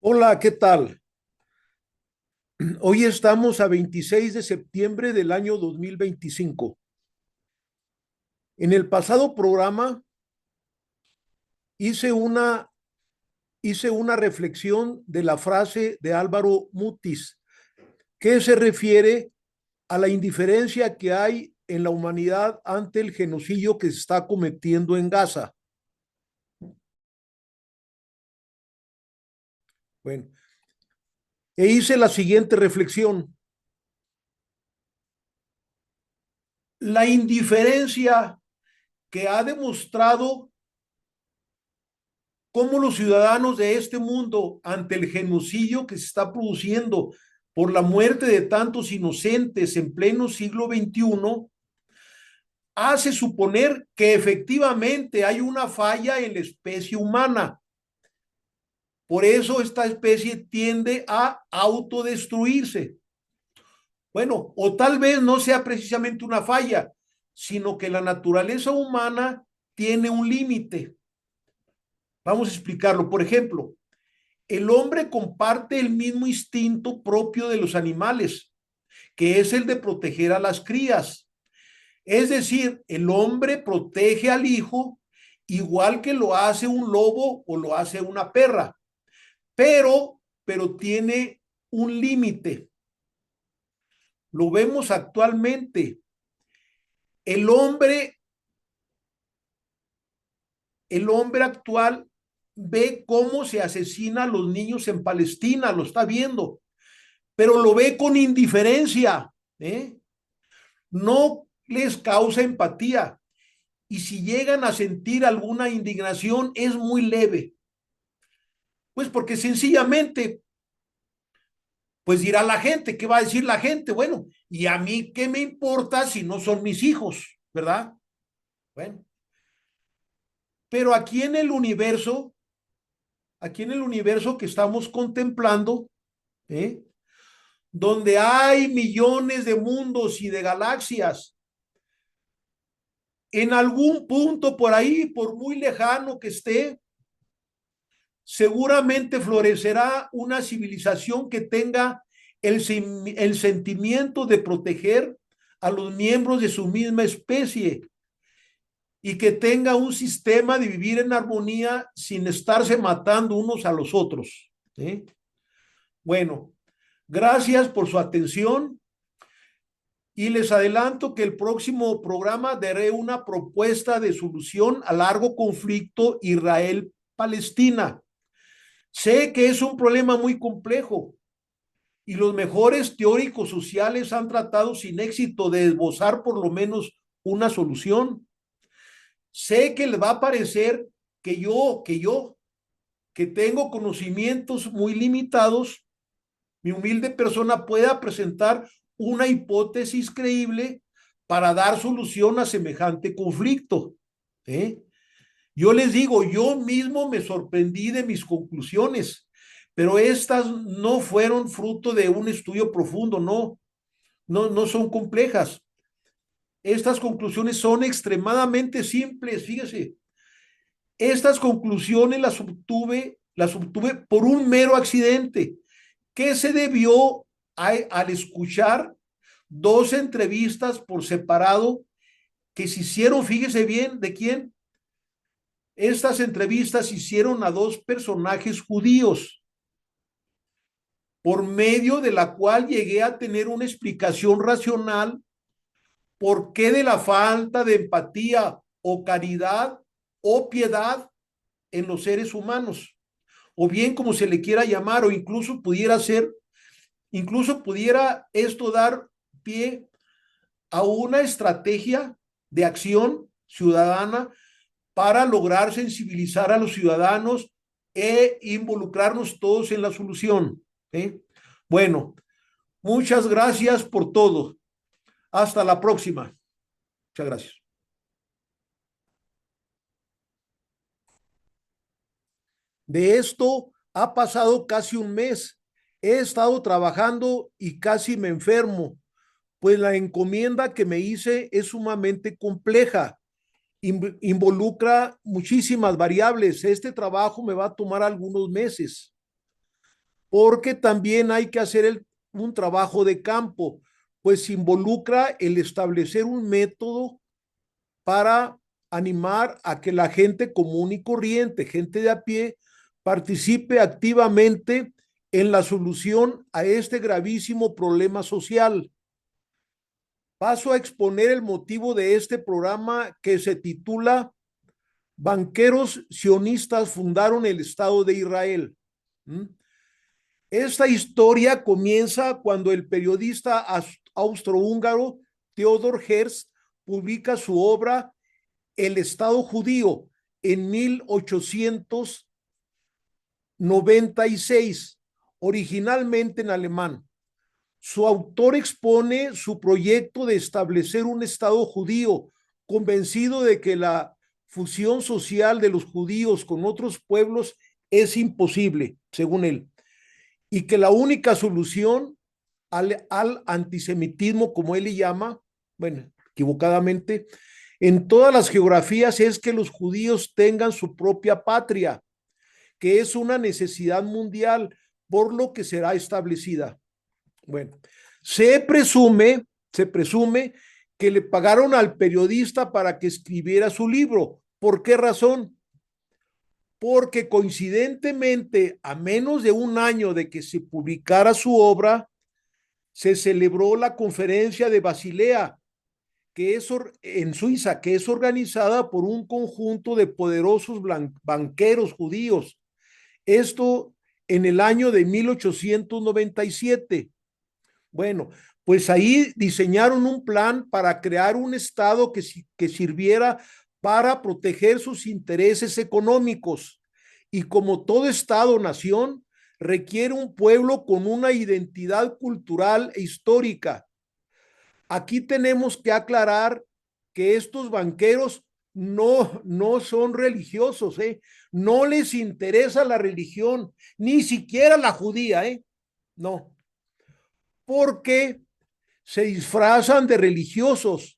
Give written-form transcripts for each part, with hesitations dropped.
Hola, ¿qué tal? Hoy estamos a 26 de septiembre del año 2025. En el pasado programa hice una, hice una reflexión de la frase de Álvaro Mutis, que se refiere a la indiferencia que hay en la humanidad ante el genocidio que se está cometiendo en Gaza. Bueno, e hice la siguiente reflexión. La indiferencia que ha demostrado cómo los ciudadanos de este mundo, ante el genocidio que se está produciendo por la muerte de tantos inocentes en pleno siglo XXI, hace suponer que efectivamente hay una falla en la especie humana. Por eso esta especie tiende a autodestruirse. Bueno, o tal vez no sea precisamente una falla, sino que la naturaleza humana tiene un límite. Vamos a explicarlo. Por ejemplo, el hombre comparte el mismo instinto propio de los animales, que es el de proteger a las crías. Es decir, el hombre protege al hijo igual que lo hace un lobo o lo hace una perra, pero tiene un límite. Lo vemos actualmente. El hombre, el hombre actual ve cómo se asesina a los niños en Palestina, lo está viendo, pero lo ve con indiferencia, ¿eh? No les causa empatía y si llegan a sentir alguna indignación es muy leve, pues porque sencillamente, pues dirá la gente, ¿qué va a decir la gente? Bueno, ¿y a mí qué me importa si no son mis hijos, verdad? Bueno, pero aquí en el universo que estamos contemplando, ¿eh? Donde hay millones de mundos y de galaxias, en algún punto por ahí, por muy lejano que esté, seguramente florecerá una civilización que tenga el sentimiento de proteger a los miembros de su misma especie y que tenga un sistema de vivir en armonía sin estarse matando unos a los otros. ¿Eh? Bueno, gracias por su atención y les adelanto que el próximo programa daré una propuesta de solución a largo conflicto Israel-Palestina. Sé que es un problema muy complejo y los mejores teóricos sociales han tratado sin éxito de esbozar por lo menos una solución. Sé que les va a parecer que tengo conocimientos muy limitados, mi humilde persona pueda presentar una hipótesis creíble para dar solución a semejante conflicto. ¿Eh? Yo les digo, yo mismo me sorprendí de mis conclusiones, pero estas no fueron fruto de un estudio profundo, no son complejas. Estas conclusiones son extremadamente simples, fíjese. Estas conclusiones las obtuve por un mero accidente, que se debió al escuchar dos entrevistas por separado que se hicieron, fíjese bien, ¿de quién? Estas entrevistas se hicieron a dos personajes judíos, por medio de la cual llegué a tener una explicación racional por qué de la falta de empatía o caridad o piedad en los seres humanos, o bien como se le quiera llamar, o incluso pudiera esto dar pie a una estrategia de acción ciudadana para lograr sensibilizar a los ciudadanos e involucrarnos todos en la solución. ¿Eh? Bueno, muchas gracias por todo. Hasta la próxima. Muchas gracias. De esto ha pasado casi un mes. He estado trabajando y casi me enfermo, pues la encomienda que me hice es sumamente compleja. Involucra muchísimas variables. Este trabajo me va a tomar algunos meses. porque también hay que hacer un trabajo de campo, pues involucra el establecer un método para animar a que la gente común y corriente, gente de a pie, participe activamente en la solución a este gravísimo problema social. Paso a exponer el motivo de este programa que se titula Banqueros sionistas fundaron el Estado de Israel. Esta historia comienza cuando el periodista austrohúngaro Theodor Herzl publica su obra El Estado Judío en 1896, originalmente en alemán. Su autor expone su proyecto de establecer un Estado judío, convencido de que la fusión social de los judíos con otros pueblos es imposible, según él, y que la única solución al antisemitismo, como él le llama, bueno, equivocadamente, en todas las geografías es que los judíos tengan su propia patria, que es una necesidad mundial, por lo que será establecida. Bueno, se presume que le pagaron al periodista para que escribiera su libro. ¿Por qué razón? Porque coincidentemente, a menos de un año de que se publicara su obra, se celebró la conferencia de Basilea, que es en Suiza, que es organizada por un conjunto de poderosos banqueros judíos. Esto en el año de 1897. Bueno, pues ahí diseñaron un plan para crear un Estado que sirviera para proteger sus intereses económicos. Y como todo Estado-nación, requiere un pueblo con una identidad cultural e histórica. Aquí tenemos que aclarar que estos banqueros no son religiosos, ¿eh? No les interesa la religión, ni siquiera la judía, ¿eh? No, porque se disfrazan de religiosos,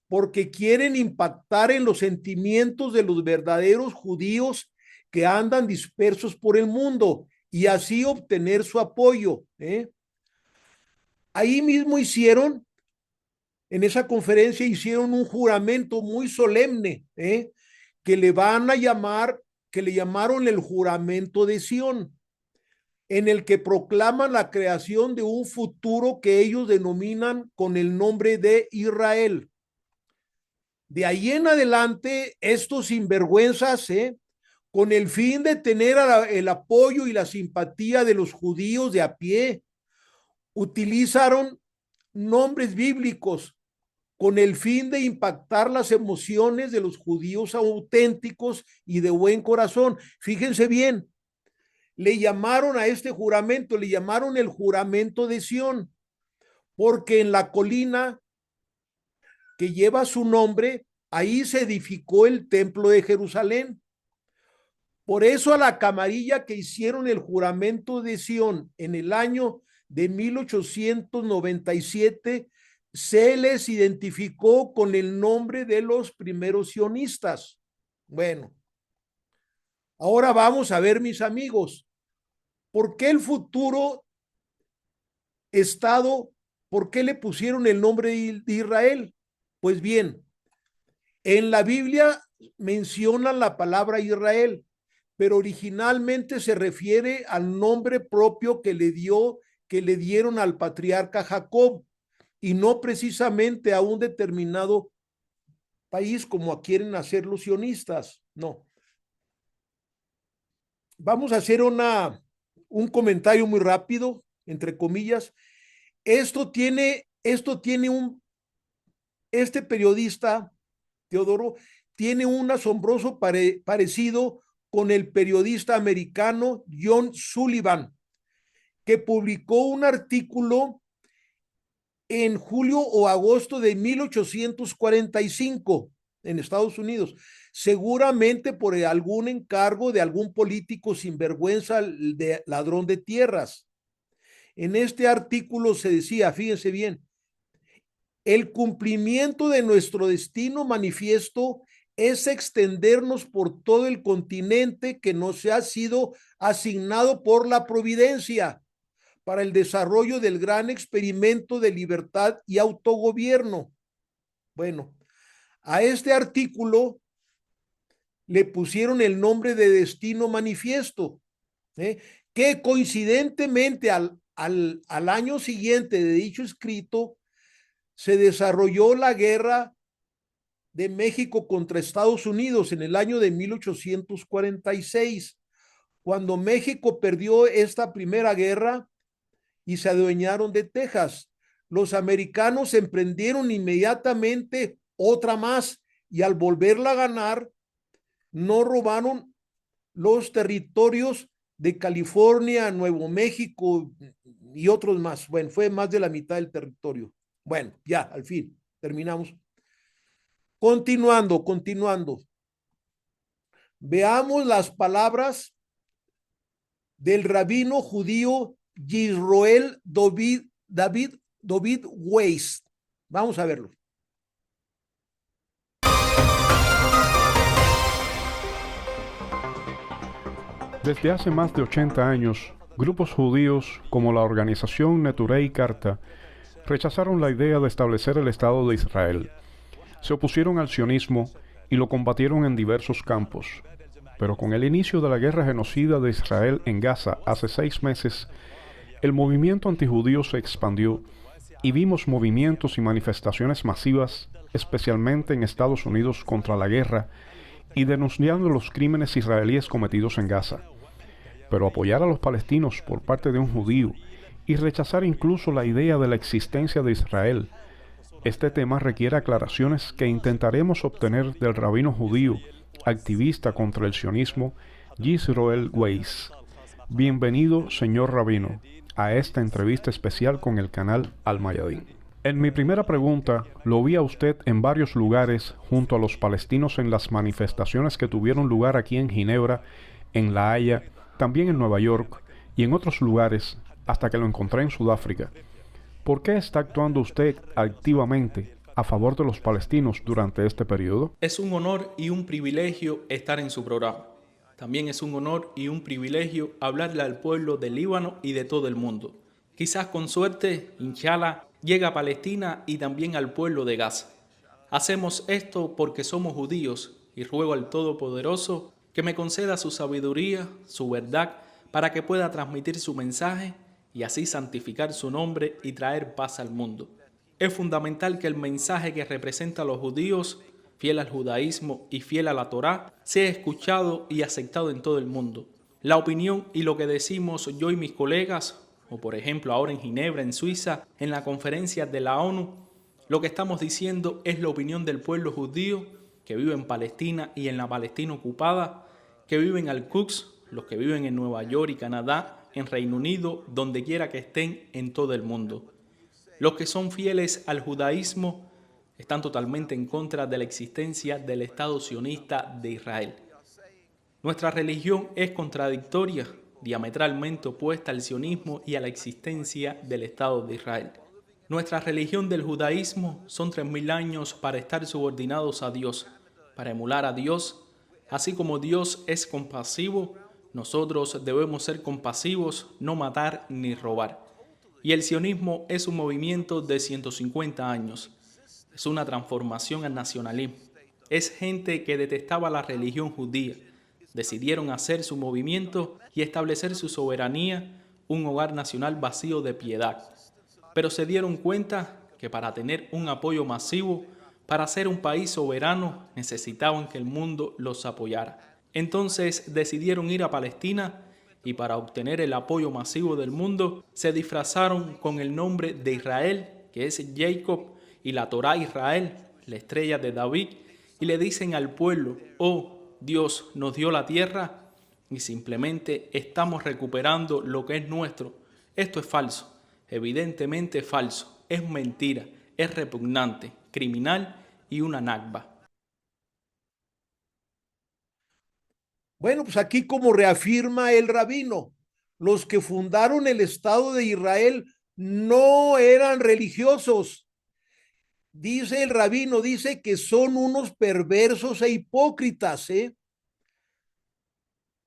porque quieren impactar en los sentimientos de los verdaderos judíos que andan dispersos por el mundo y así obtener su apoyo, ¿eh? Ahí mismo en esa conferencia hicieron un juramento muy solemne, que le van a llamar, que le llamaron el juramento de Sión, en el que proclaman la creación de un futuro que ellos denominan con el nombre de Israel. De ahí en adelante, estos sinvergüenzas, con el fin de tener el apoyo y la simpatía de los judíos de a pie, utilizaron nombres bíblicos con el fin de impactar las emociones de los judíos auténticos y de buen corazón. Fíjense bien, le llamaron a este juramento, le llamaron el juramento de Sión, porque en la colina que lleva su nombre, ahí se edificó el templo de Jerusalén. Por eso a la camarilla que hicieron el juramento de Sión en el año de 1897 se les identificó con el nombre de los primeros sionistas. Bueno, ahora vamos a ver, mis amigos, ¿por qué el futuro Estado, por qué le pusieron el nombre de Israel? Pues bien, en la Biblia mencionan la palabra Israel, pero originalmente se refiere al nombre propio que le dieron al patriarca Jacob, y no precisamente a un determinado país como quieren hacer los sionistas. No. Vamos a hacer un comentario muy rápido, entre comillas. Este periodista, Teodoro, tiene un asombroso parecido con el periodista americano John Sullivan, que publicó un artículo en julio o agosto de 1845 en Estados Unidos, seguramente por algún encargo de algún político sinvergüenza, de ladrón de tierras. En este artículo se decía, fíjense bien, el cumplimiento de nuestro destino manifiesto es extendernos por todo el continente que nos ha sido asignado por la providencia para el desarrollo del gran experimento de libertad y autogobierno. Bueno, a este artículo le pusieron el nombre de Destino Manifiesto, que coincidentemente al año siguiente de dicho escrito se desarrolló la guerra de México contra Estados Unidos en el año de 1846. Cuando México perdió esta primera guerra y se adueñaron de Texas, los americanos emprendieron inmediatamente otra más y al volverla a ganar, no robaron los territorios de California, Nuevo México y otros más. Bueno, fue más de la mitad del territorio. Bueno, ya, al fin, terminamos. Continuando. Veamos las palabras del rabino judío Yisroel David Weiss. Vamos a verlo. Desde hace más de 80 años, grupos judíos como la organización Neturei Karta rechazaron la idea de establecer el Estado de Israel. Se opusieron al sionismo y lo combatieron en diversos campos. Pero con el inicio de la guerra genocida de Israel en Gaza hace 6 meses, el movimiento antijudío se expandió y vimos movimientos y manifestaciones masivas, especialmente en Estados Unidos, contra la guerra y denunciando los crímenes israelíes cometidos en Gaza. Pero apoyar a los palestinos por parte de un judío y rechazar incluso la idea de la existencia de Israel, este tema requiere aclaraciones que intentaremos obtener del rabino judío, activista contra el sionismo, Yisroel Weiss. Bienvenido, señor rabino, a esta entrevista especial con el canal Al Mayadin. En mi primera pregunta, lo vi a usted en varios lugares junto a los palestinos en las manifestaciones que tuvieron lugar aquí en Ginebra, en La Haya, también en Nueva York y en otros lugares, hasta que lo encontré en Sudáfrica. ¿Por qué está actuando usted activamente a favor de los palestinos durante este periodo? Es un honor y un privilegio estar en su programa. También es un honor y un privilegio hablarle al pueblo del Líbano y de todo el mundo. Quizás con suerte, inshallah, llega a Palestina y también al pueblo de Gaza. Hacemos esto porque somos judíos y ruego al Todopoderoso que me conceda su sabiduría, su verdad, para que pueda transmitir su mensaje y así santificar su nombre y traer paz al mundo. Es fundamental que el mensaje que representa a los judíos, fiel al judaísmo y fiel a la Torá, sea escuchado y aceptado en todo el mundo. La opinión y lo que decimos yo y mis colegas, o por ejemplo ahora en Ginebra, en Suiza, en la conferencia de la ONU, lo que estamos diciendo es la opinión del pueblo judío que vive en Palestina y en la Palestina ocupada, que vive en Al-Quds, los que viven en Nueva York y Canadá, en Reino Unido, donde quiera que estén en todo el mundo. Los que son fieles al judaísmo están totalmente en contra de la existencia del Estado sionista de Israel. Nuestra religión es contradictoria, diametralmente opuesta al sionismo y a la existencia del Estado de Israel. Nuestra religión del judaísmo son 3000 años para estar subordinados a Dios, para emular a Dios. Así como Dios es compasivo, nosotros debemos ser compasivos, no matar ni robar. Y el sionismo es un movimiento de 150 años. Es una transformación al nacionalismo. Es gente que detestaba la religión judía. Decidieron hacer su movimiento y establecer su soberanía, un hogar nacional vacío de piedad. Pero se dieron cuenta que para tener un apoyo masivo, para ser un país soberano, necesitaban que el mundo los apoyara. Entonces decidieron ir a Palestina y para obtener el apoyo masivo del mundo, se disfrazaron con el nombre de Israel, que es Jacob, y la Torá Israel, la estrella de David, y le dicen al pueblo, oh, Dios nos dio la tierra y simplemente estamos recuperando lo que es nuestro. Esto es falso. Evidentemente falso, es mentira, es repugnante, criminal y una nakba. Bueno, pues aquí como reafirma el rabino, los que fundaron el Estado de Israel no eran religiosos, Dice el rabino, dice que son unos perversos e hipócritas, ¿eh?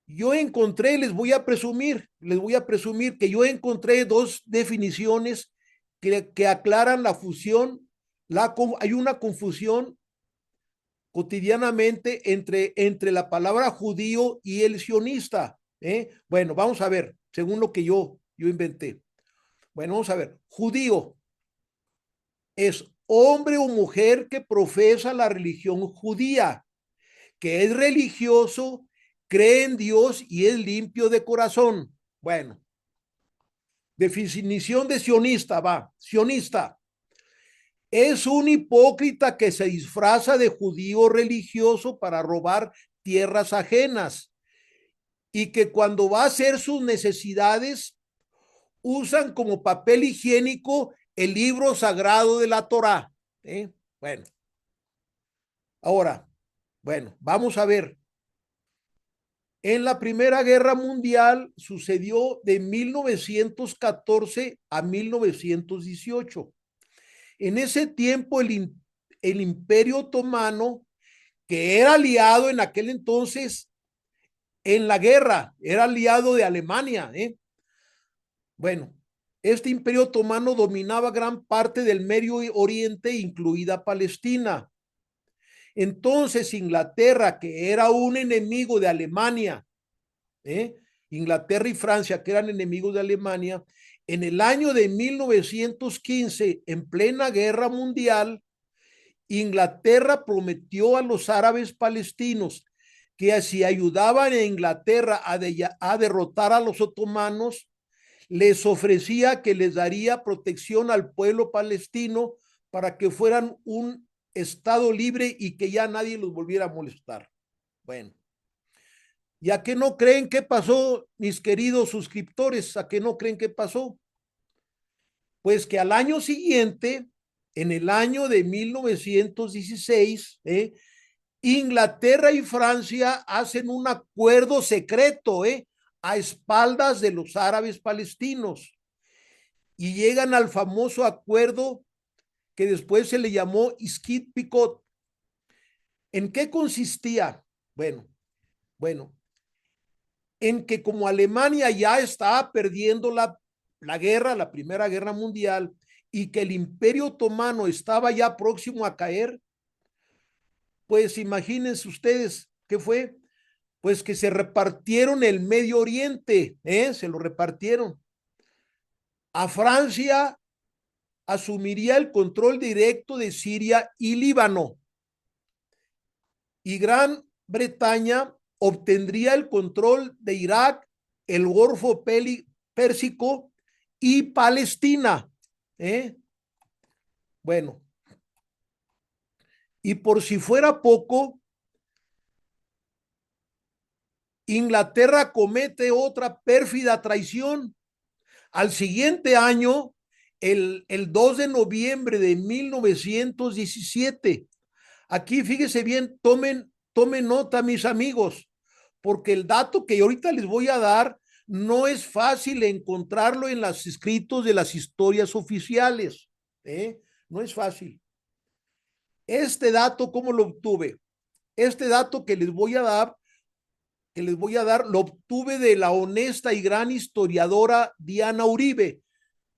Yo encontré, les voy a presumir que yo encontré dos definiciones que aclaran la fusión. Hay una confusión cotidianamente entre la palabra judío y el sionista. Bueno, vamos a ver, según lo que yo inventé. Bueno, vamos a ver. Judío es hombre o mujer que profesa la religión judía, que es religioso, cree en Dios y es limpio de corazón. Bueno, definición de sionista, va. Sionista es un hipócrita que se disfraza de judío religioso para robar tierras ajenas y que cuando va a hacer sus necesidades usan como papel higiénico el libro sagrado de la Torá. Bueno, ahora, bueno, vamos a ver. En la Primera Guerra Mundial sucedió de 1914 a 1918. En ese tiempo el Imperio Otomano, que era aliado en aquel entonces en la guerra, era aliado de Alemania. Bueno, este Imperio Otomano dominaba gran parte del Medio Oriente, incluida Palestina. Entonces Inglaterra, que era un enemigo de Alemania, Inglaterra y Francia, que eran enemigos de Alemania, en el año de 1915, en plena guerra mundial, Inglaterra prometió a los árabes palestinos que si ayudaban a Inglaterra a derrotar a los otomanos, les ofrecía que les daría protección al pueblo palestino para que fueran un estado libre y que ya nadie los volviera a molestar. Bueno, ¿y a qué no creen que pasó, mis queridos suscriptores? ¿A qué no creen que pasó? Pues que al año siguiente, en el año de 1916, Inglaterra y Francia hacen un acuerdo secreto, a espaldas de los árabes palestinos, y llegan al famoso acuerdo que después se le llamó Iskit-Picot. ¿En qué consistía? Bueno, en que como Alemania ya estaba perdiendo la guerra, la Primera Guerra Mundial, y que el Imperio Otomano estaba ya próximo a caer, pues imagínense ustedes qué fue, pues que se repartieron el Medio Oriente, se lo repartieron. A Francia asumiría el control directo de Siria y Líbano, y Gran Bretaña obtendría el control de Irak, el Golfo Pérsico y Palestina. Bueno, y por si fuera poco, Inglaterra comete otra pérfida traición. Al siguiente año, el 2 de noviembre de 1917, aquí fíjese bien, tomen nota, mis amigos, porque el dato que ahorita les voy a dar no es fácil encontrarlo en los escritos de las historias oficiales. No es fácil. Este dato, ¿cómo lo obtuve? Este dato que les voy a dar, lo obtuve de la honesta y gran historiadora Diana Uribe.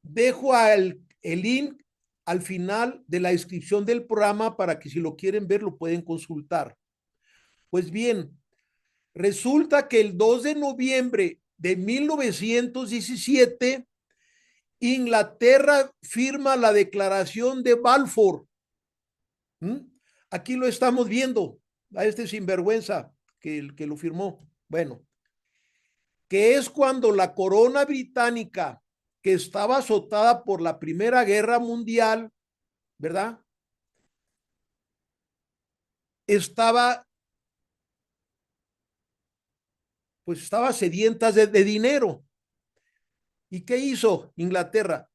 Dejo el link al final de la descripción del programa para que si lo quieren ver lo pueden consultar. Pues bien, resulta que el 2 de noviembre de 1917, Inglaterra firma la Declaración de Balfour. Aquí lo estamos viendo, a este sinvergüenza que lo firmó. Bueno, que es cuando la corona británica, que estaba azotada por la Primera Guerra Mundial, ¿verdad? Estaba sedienta de dinero. ¿Y qué hizo Inglaterra?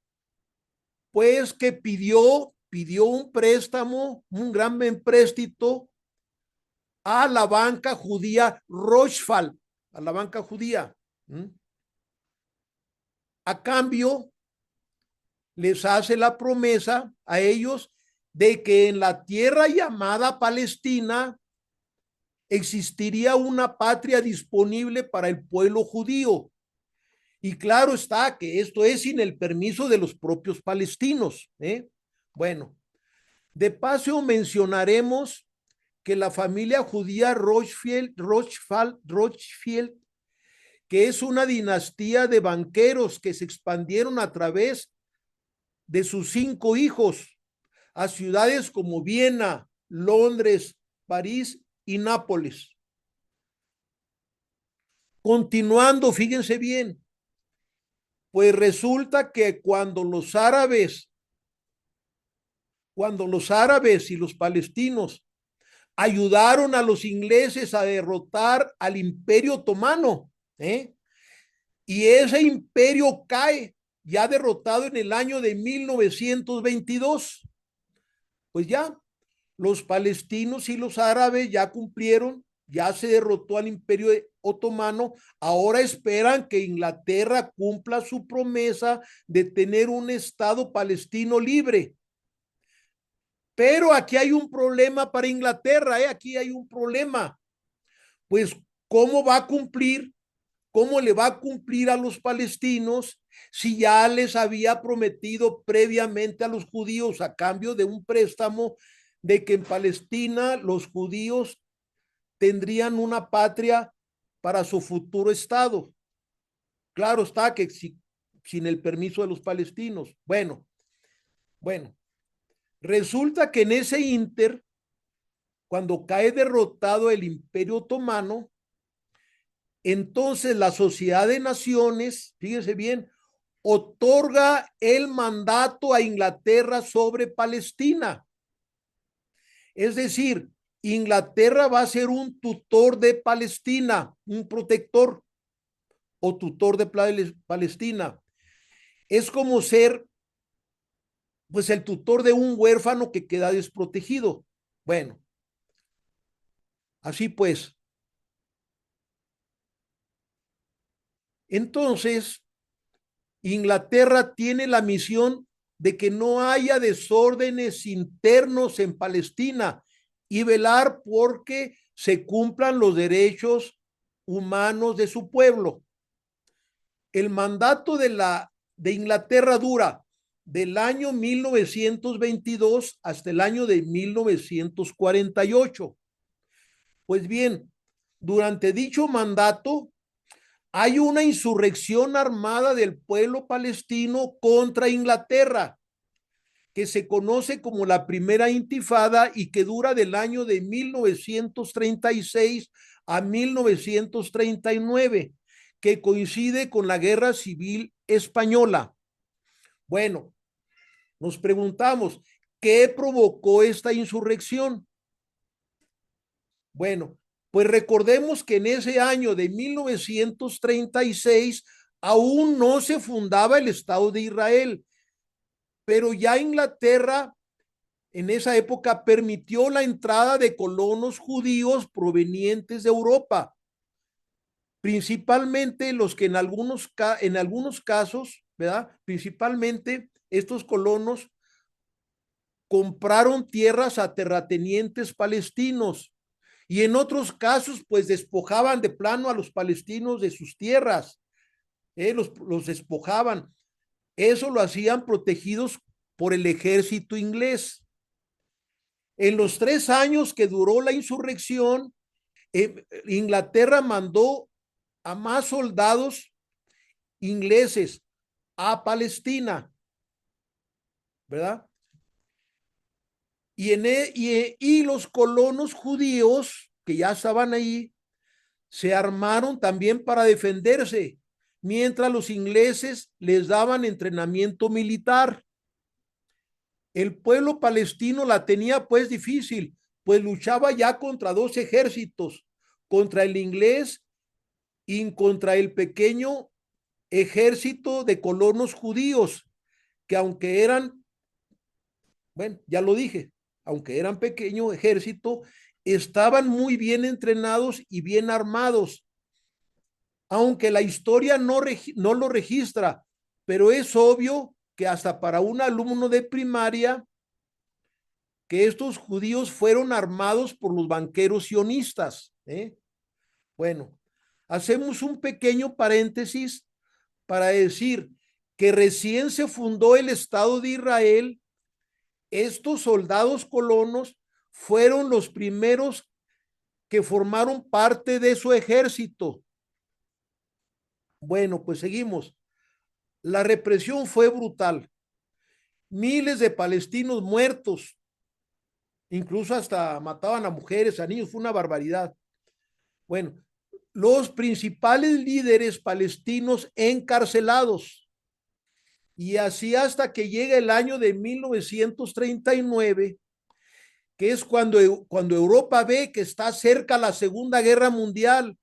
Pues que pidió un préstamo, un gran empréstito a la banca judía Rothschild, a la banca judía. A cambio, les hace la promesa a ellos de que en la tierra llamada Palestina existiría una patria disponible para el pueblo judío. Y claro está que esto es sin el permiso de los propios palestinos. Bueno, de paso mencionaremos que la familia judía Rothschild, que es una dinastía de banqueros que se expandieron a través de sus 5 hijos a ciudades como Viena, Londres, París y Nápoles. Continuando, fíjense bien, pues resulta que cuando los árabes y los palestinos ayudaron a los ingleses a derrotar al Imperio Otomano, y ese imperio cae ya derrotado en el año de 1922, pues ya los palestinos y los árabes ya cumplieron, ya se derrotó al Imperio Otomano, ahora esperan que Inglaterra cumpla su promesa de tener un Estado palestino libre. Pero aquí hay un problema para Inglaterra, aquí hay un problema. Pues, ¿cómo va a cumplir? ¿Cómo le va a cumplir a los palestinos si ya les había prometido previamente a los judíos a cambio de un préstamo de que en Palestina los judíos tendrían una patria para su futuro estado? Claro está que sin el permiso de los palestinos. Bueno, resulta que en ese ínter, cuando cae derrotado el Imperio Otomano, entonces la Sociedad de Naciones, fíjense bien, otorga el mandato a Inglaterra sobre Palestina. Es decir, Inglaterra va a ser un tutor de Palestina, un protector o tutor de Palestina. Es como ser, pues, el tutor de un huérfano que queda desprotegido. Bueno, así pues. Entonces, Inglaterra tiene la misión de que no haya desórdenes internos en Palestina y velar porque se cumplan los derechos humanos de su pueblo. El mandato de Inglaterra dura del año 1922 hasta el año de 1948. Pues bien, durante dicho mandato hay una insurrección armada del pueblo palestino contra Inglaterra, que se conoce como la Primera Intifada y que dura del año de 1936 a 1939, que coincide con la Guerra Civil Española. Bueno, nos preguntamos, ¿qué provocó esta insurrección? Bueno, pues recordemos que en ese año de 1936 aún no se fundaba el Estado de Israel, pero ya Inglaterra en esa época permitió la entrada de colonos judíos provenientes de Europa, principalmente los que en algunos casos, ¿verdad? Principalmente estos colonos compraron tierras a terratenientes palestinos y en otros casos pues despojaban de plano a los palestinos de sus tierras, los despojaban. Eso lo hacían protegidos por el ejército inglés. En los 3 años que duró la insurrección, Inglaterra mandó a más soldados ingleses a Palestina, ¿verdad? Y los colonos judíos que ya estaban ahí se armaron también para defenderse, mientras los ingleses les daban entrenamiento militar. El pueblo palestino la tenía pues difícil, pues luchaba ya contra 2 ejércitos, contra el inglés y contra el pequeño ejército de colonos judíos, que aunque eran, bueno, ya lo dije, aunque eran pequeño ejército, estaban muy bien entrenados y bien armados, aunque la historia no lo registra, pero es obvio que hasta para un alumno de primaria que estos judíos fueron armados por los banqueros sionistas. Bueno, hacemos un pequeño paréntesis para decir que recién se fundó el Estado de Israel. Estos soldados colonos fueron los primeros que formaron parte de su ejército. Bueno, pues seguimos. La represión fue brutal. Miles de palestinos muertos, incluso hasta mataban a mujeres, a niños, fue una barbaridad. Bueno, los principales líderes palestinos encarcelados. Y así hasta que llega el año de 1939, que es cuando Europa ve que está cerca la Segunda Guerra Mundial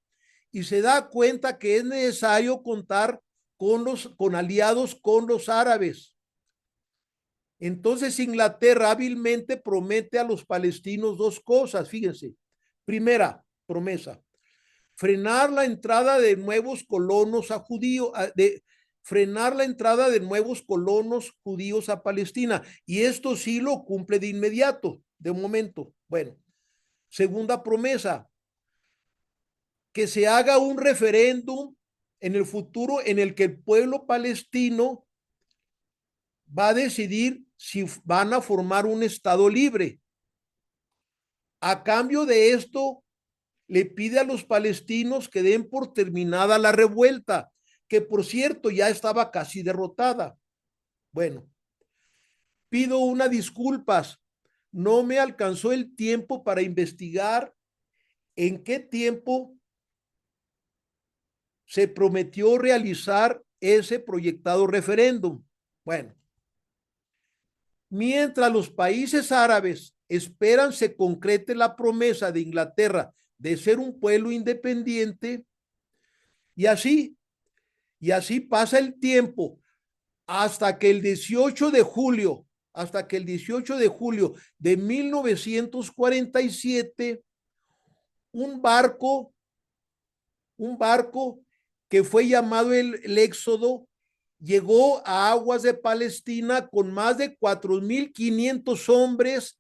y se da cuenta que es necesario contar con aliados con los árabes. Entonces Inglaterra hábilmente promete a los palestinos dos cosas, fíjense. Primera promesa, frenar la entrada de nuevos colonos frenar la entrada de nuevos colonos judíos a Palestina. Y esto sí lo cumple de inmediato, de momento. Bueno, segunda promesa, que se haga un referéndum en el futuro en el que el pueblo palestino va a decidir si van a formar un estado libre. A cambio de esto, le pide a los palestinos que den por terminada la revuelta, que por cierto ya estaba casi derrotada. Bueno, pido unas disculpas. No me alcanzó el tiempo para investigar en qué tiempo se prometió realizar ese proyectado referéndum. Bueno, mientras los países árabes esperan se concrete la promesa de Inglaterra de ser un pueblo independiente, y así pasa el tiempo hasta que el 18 de julio, de 1947, un barco que fue llamado el Éxodo, llegó a aguas de Palestina con más de 4,500 hombres,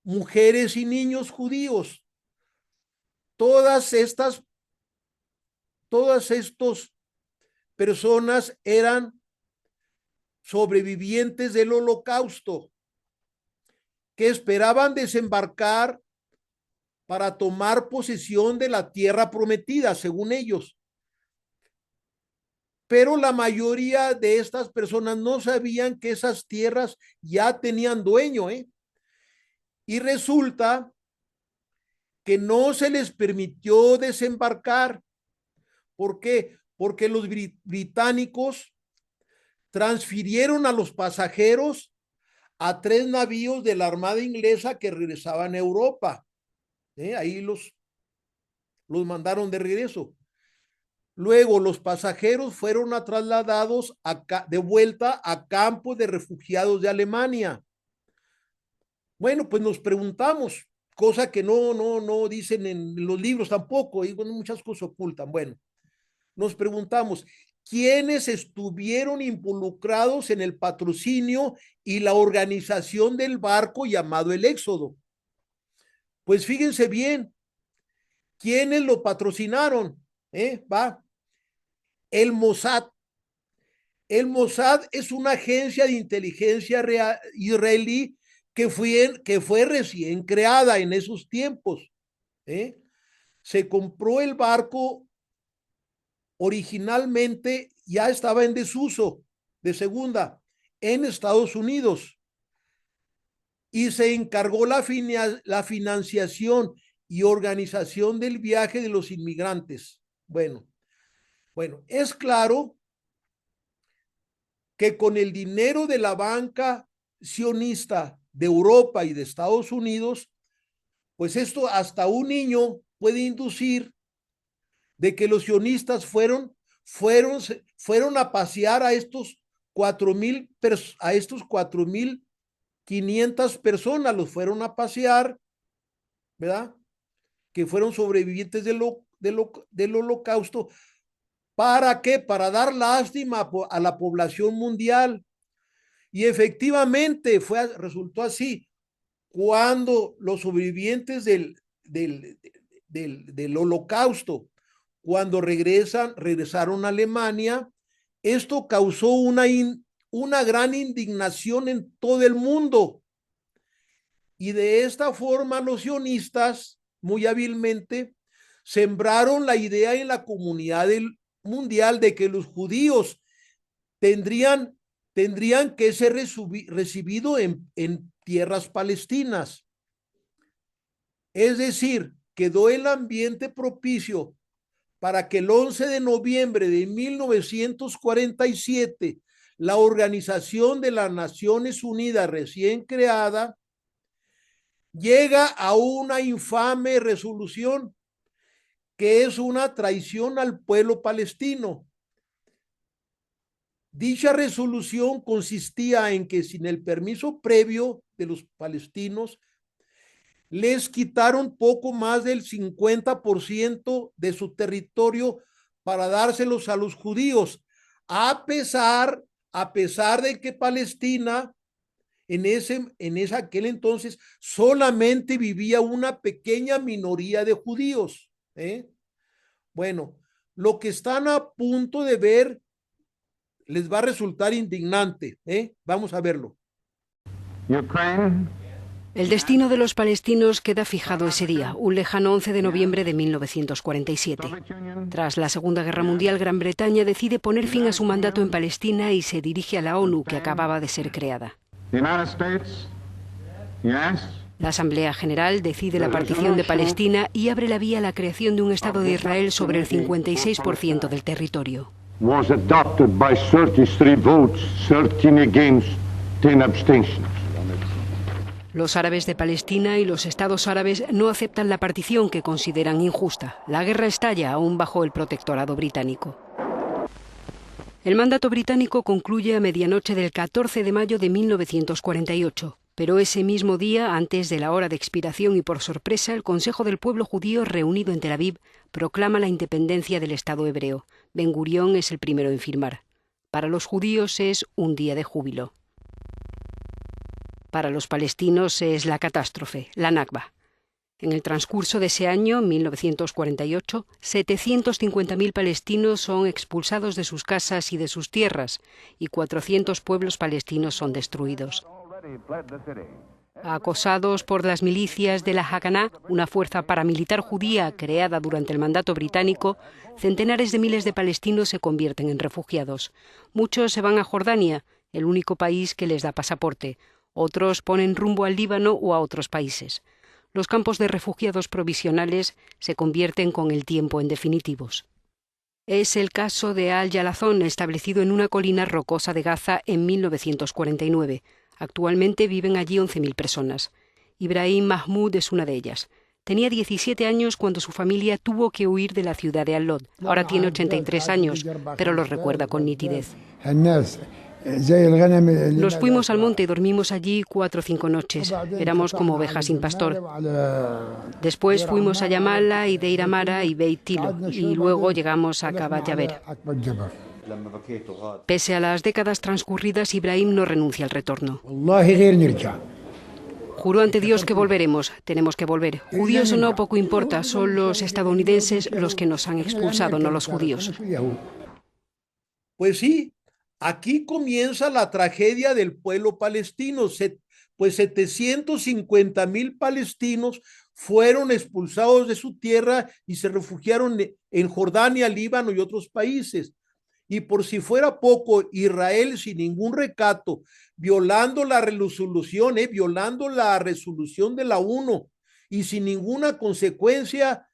mujeres y niños judíos. Todas estas personas eran sobrevivientes del Holocausto que esperaban desembarcar para tomar posesión de la tierra prometida, según ellos. Pero la mayoría de estas personas no sabían que esas tierras ya tenían dueño, Y resulta que no se les permitió desembarcar. ¿Por qué? Porque los británicos transfirieron a los pasajeros a 3 navíos de la Armada Inglesa que regresaban a Europa. Ahí los mandaron de regreso. Luego los pasajeros fueron trasladados de vuelta a campos de refugiados de Alemania. Bueno, pues nos preguntamos, cosa que no dicen en los libros tampoco, y bueno, muchas cosas ocultan. Bueno, nos preguntamos, ¿quiénes estuvieron involucrados en el patrocinio y la organización del barco llamado el Éxodo? Pues fíjense bien, ¿quiénes lo patrocinaron? El Mossad. El Mossad es una agencia de inteligencia israelí que fue recién creada en esos tiempos. Se compró el barco, originalmente ya estaba en desuso de segunda en Estados Unidos, y se encargó la financiación y organización del viaje de los inmigrantes. Bueno, es claro que con el dinero de la banca sionista de Europa y de Estados Unidos, pues esto hasta un niño puede inducir de que los sionistas fueron a pasear a estos 4,500 personas, los fueron a pasear, ¿verdad? Que fueron sobrevivientes del Holocausto. ¿Para qué? Para dar lástima a la población mundial. Y efectivamente resultó así. cuando los sobrevivientes del Holocausto, cuando regresaron a Alemania, esto causó una gran indignación en todo el mundo. Y de esta forma los sionistas, muy hábilmente, sembraron la idea en la comunidad mundial de que los judíos tendrían que ser recibidos en tierras palestinas. Es decir, quedó el ambiente propicio para que el 11 de noviembre de 1947 la Organización de las Naciones Unidas recién creada llega a una infame resolución que es una traición al pueblo palestino. Dicha resolución consistía en que sin el permiso previo de los palestinos les quitaron poco más del 50% de su territorio para dárselos a los judíos, a pesar de que Palestina en aquel entonces solamente vivía una pequeña minoría de judíos. Bueno, lo que están a punto de ver les va a resultar indignante. Vamos a verlo. El destino de los palestinos queda fijado ese día, un lejano 11 de noviembre de 1947. Tras la Segunda Guerra Mundial, Gran Bretaña decide poner fin a su mandato en Palestina y se dirige a la ONU, que acababa de ser creada. La Asamblea General decide la partición de Palestina y abre la vía a la creación de un Estado de Israel sobre el 56% del territorio. Was adopted by 33 votes, 13 against, 10 abstentions. Los árabes de Palestina y los estados árabes no aceptan la partición, que consideran injusta. La guerra estalla aún bajo el protectorado británico. El mandato británico concluye a medianoche del 14 de mayo de 1948. Pero ese mismo día, antes de la hora de expiración y por sorpresa, el Consejo del Pueblo Judío, reunido en Tel Aviv, proclama la independencia del Estado hebreo. Ben Gurión es el primero en firmar. Para los judíos es un día de júbilo. Para los palestinos es la catástrofe, la Nakba. En el transcurso de ese año, 1948, 750.000 palestinos son expulsados de sus casas y de sus tierras, y 400 pueblos palestinos son destruidos. Acosados por las milicias de la Haganá, una fuerza paramilitar judía creada durante el mandato británico, centenares de miles de palestinos se convierten en refugiados. Muchos se van a Jordania, el único país que les da pasaporte. Otros ponen rumbo al Líbano o a otros países. Los campos de refugiados provisionales se convierten con el tiempo en definitivos. Es el caso de Al-Jalazón, establecido en una colina rocosa de Gaza en 1949. Actualmente viven allí 11.000 personas. Ibrahim Mahmoud es una de ellas. Tenía 17 años cuando su familia tuvo que huir de la ciudad de Al-Lod. Ahora tiene 83 años, pero lo recuerda con nitidez. Nos fuimos al monte y dormimos allí 4 o 5 noches. Éramos como ovejas sin pastor. Después fuimos a Yamala y Deir Amara y Beit Tilo, y luego llegamos a Kabat Yaber. Pese a las décadas transcurridas, Ibrahim no renuncia al retorno. Juro ante Dios que volveremos, tenemos que volver. Judíos o no, poco importa, son los estadounidenses los que nos han expulsado, no los judíos. Pues sí, aquí comienza la tragedia del pueblo palestino, pues 750.000 palestinos fueron expulsados de su tierra y se refugiaron en Jordania, Líbano y otros países. Y por si fuera poco, Israel, sin ningún recato, violando la resolución de la ONU y sin ninguna consecuencia,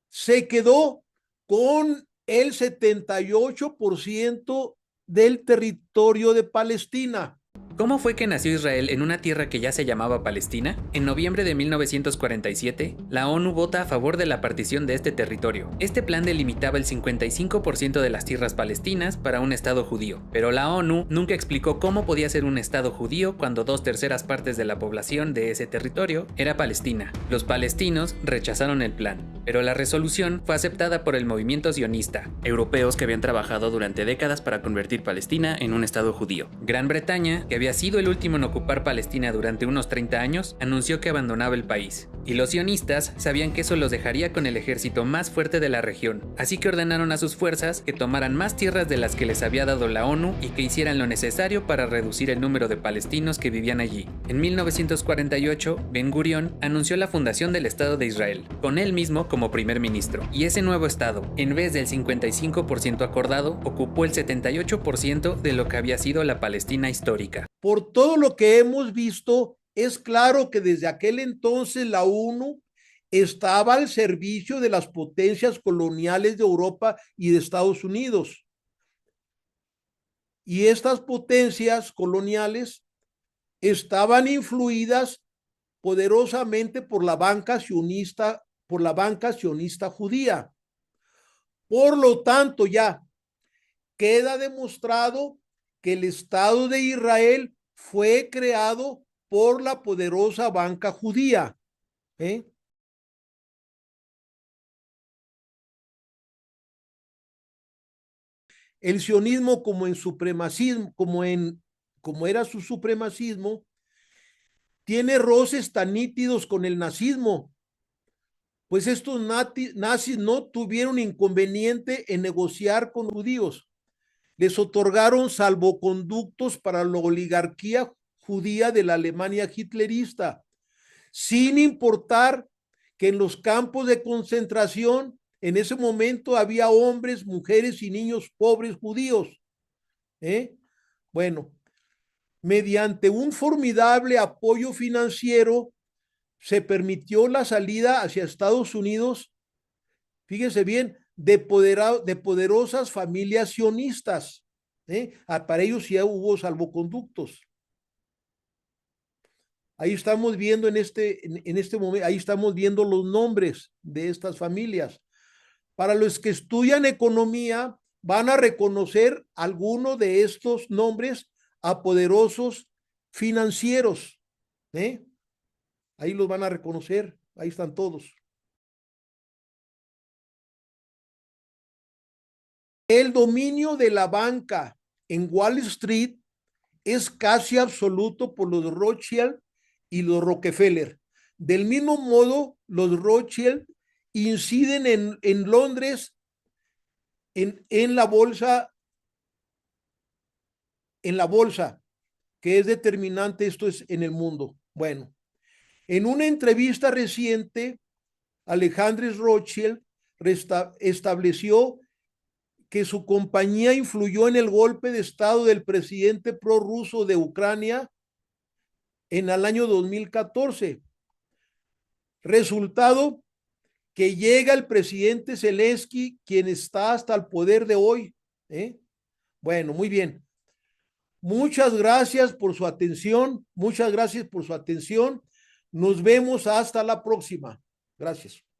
se quedó con el 78% del territorio de Palestina. ¿Cómo fue que nació Israel en una tierra que ya se llamaba Palestina? En noviembre de 1947, la ONU vota a favor de la partición de este territorio. Este plan delimitaba el 55% de las tierras palestinas para un Estado judío, pero la ONU nunca explicó cómo podía ser un Estado judío cuando 2/3 partes de la población de ese territorio era palestina. Los palestinos rechazaron el plan, pero la resolución fue aceptada por el movimiento sionista, europeos que habían trabajado durante décadas para convertir Palestina en un Estado judío. Gran Bretaña, que había había sido el último en ocupar Palestina durante unos 30 años, anunció que abandonaba el país. Y los sionistas sabían que eso los dejaría con el ejército más fuerte de la región, así que ordenaron a sus fuerzas que tomaran más tierras de las que les había dado la ONU y que hicieran lo necesario para reducir el número de palestinos que vivían allí. En 1948, Ben Gurión anunció la fundación del Estado de Israel, con él mismo como primer ministro. Y ese nuevo Estado, en vez del 55% acordado, ocupó el 78% de lo que había sido la Palestina histórica. Por todo lo que hemos visto, es claro que desde aquel entonces la ONU estaba al servicio de las potencias coloniales de Europa y de Estados Unidos. Y estas potencias coloniales estaban influidas poderosamente por la banca sionista judía. Por lo tanto, ya queda demostrado que el Estado de Israel fue creado por la poderosa banca judía. El sionismo, como era su supremacismo, tiene roces tan nítidos con el nazismo, pues estos nazis no tuvieron inconveniente en negociar con judíos. Les otorgaron salvoconductos para la oligarquía judía de la Alemania hitlerista, sin importar que en los campos de concentración en ese momento había hombres, mujeres y niños pobres judíos. Bueno, mediante un formidable apoyo financiero se permitió la salida hacia Estados Unidos, fíjense bien, de poderosas familias sionistas. Para ellos ya hubo salvoconductos. Ahí estamos viendo en este momento, ahí estamos viendo los nombres de estas familias. Para los que estudian economía, van a reconocer alguno de estos nombres a poderosos financieros. Ahí los van a reconocer, ahí están todos. El dominio de la banca en Wall Street es casi absoluto por los Rothschild y los Rockefeller. Del mismo modo, los Rothschild inciden en Londres, en la bolsa, que es determinante, esto es en el mundo. Bueno, en una entrevista reciente, Alexandre Rothschild estableció que su compañía influyó en el golpe de estado del presidente prorruso de Ucrania en el año 2014. Resultado que llega el presidente Zelensky, quien está hasta el poder de hoy. Bueno, muy bien. Muchas gracias por su atención. Nos vemos hasta la próxima. Gracias.